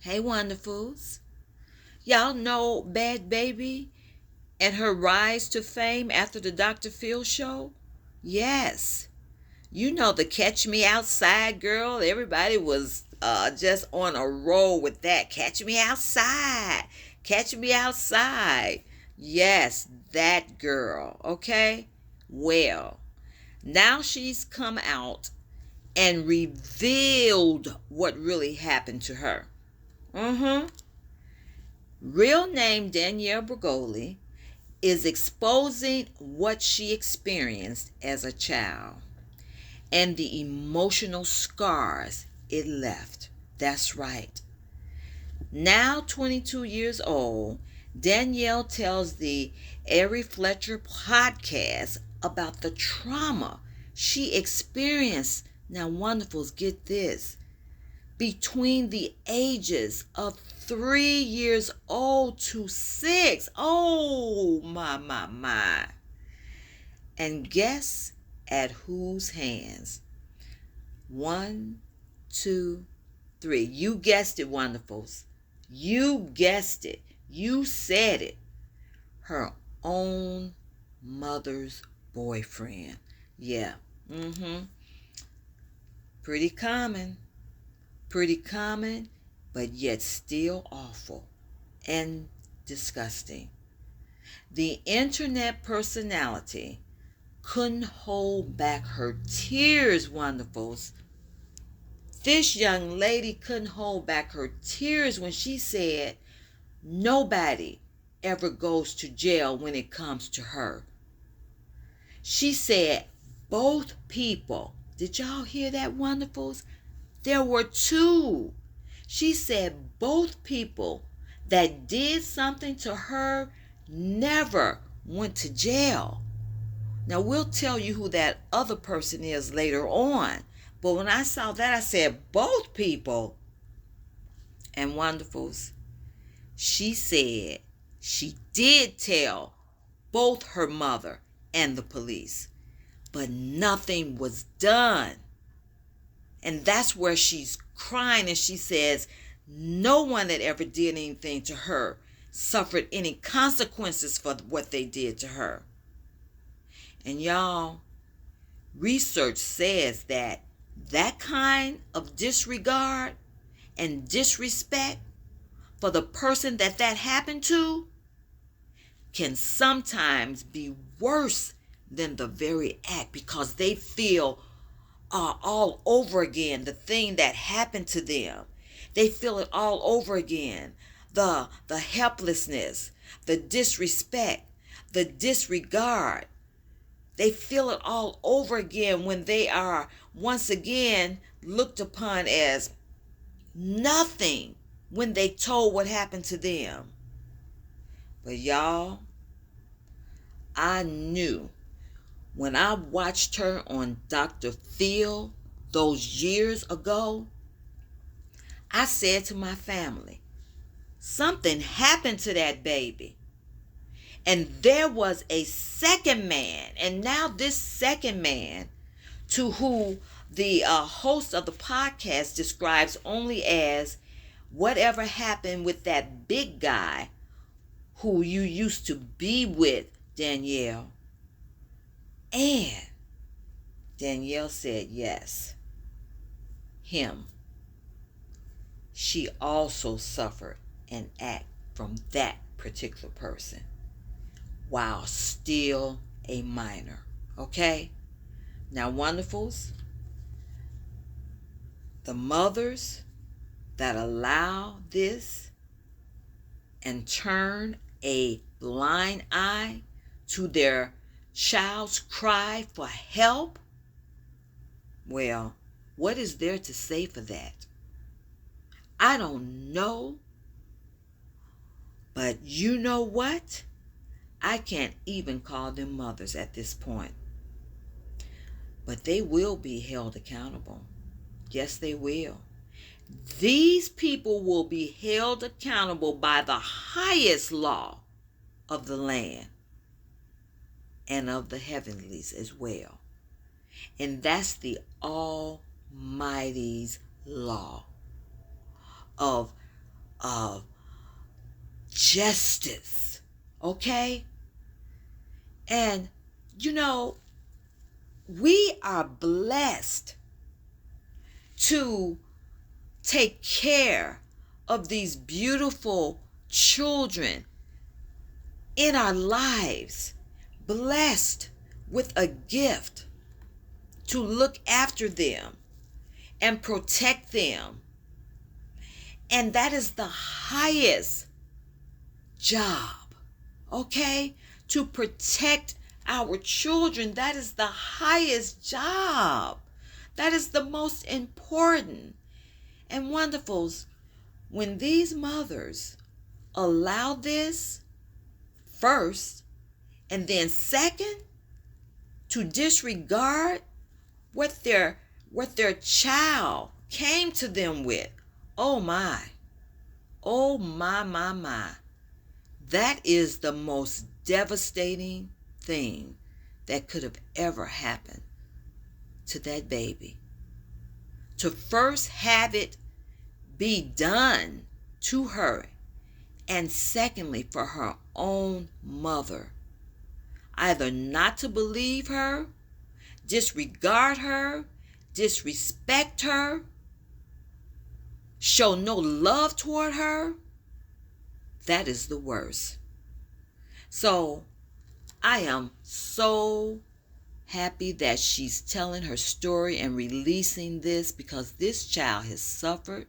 Hey, wonderfuls. Y'all know Bhad Bhabie and her rise to fame after the Dr. Phil show? Yes. You know the Catch Me Outside girl. Everybody was just on a roll with that. Catch me outside. Catch me outside. Yes, that girl. Okay? Well, now she's come out and revealed what really happened to her. Real name Danielle Bregoli is exposing what she experienced as a child and the emotional scars it left. That's right. Now 22 years old, Danielle tells the Ari Fletcher podcast about the trauma she experienced. Now, wonderfuls, get this, between the ages of 3 years old to 6. Oh, my. And guess at whose hands? 1, 2, 3. You guessed it, wonderfuls. You guessed it. You said it. Her own mother's boyfriend. Yeah. Pretty common, but yet still awful and disgusting. The internet personality couldn't hold back her tears, wonderfuls. This young lady couldn't hold back her tears when she said nobody ever goes to jail when it comes to her. She said both people, did y'all hear that, wonderfuls? There were two. She said both people that did something to her never went to jail. Now, we'll tell you who that other person is later on. But when I saw that, I said, both people. And wonderfuls, she said she did tell both her mother and the police, but nothing was done. And that's where she's crying, and she says no one that ever did anything to her suffered any consequences for what they did to her. And y'all, research says that kind of disregard and disrespect for the person that happened to can sometimes be worse than the very act, because they feel all over again the thing that happened to them. They feel it all over again. The helplessness, the disrespect, the disregard. They feel it all over again when they are once again looked upon as nothing when they told what happened to them. But y'all, I knew when I watched her on Dr. Phil those years ago, I said to my family, something happened to that baby. And there was a second man, and now this second man, to who the host of the podcast describes only as whatever happened with that big guy who you used to be with, Danielle. And Danielle said yes, him. She also suffered an act from that particular person while still a minor. Okay? Now, wonderfuls, the mothers that allow this and turn a blind eye to their child's cry for help, well, what is there to say for that? I don't know. But you know what? I can't even call them mothers at this point. But they will be held accountable. Yes, they will. These people will be held accountable by the highest law of the land and of the heavenlies as well. And that's the Almighty's law of justice. Okay? And, we are blessed to take care of these beautiful children in our lives, blessed with a gift to look after them and protect them. And that is the highest job, okay? To protect our children, that is the highest job. That is the most important. And wonderfuls, when these mothers allow this first, and then second, to disregard what their child came to them with, oh my, my. That is the most devastating thing that could have ever happened to that baby. To first have it be done to her, and secondly, for her own mother, either not to believe her, disregard her, disrespect her, show no love toward her. That is the worst. So I am so happy that she's telling her story and releasing this, because this child has suffered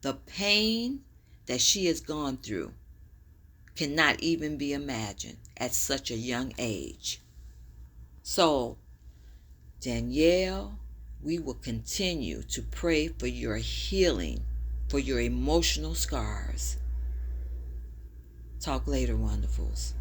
the pain that she has gone through. Cannot even be imagined at such a young age. So, Danielle, we will continue to pray for your healing, for your emotional scars. Talk later, wonderfuls.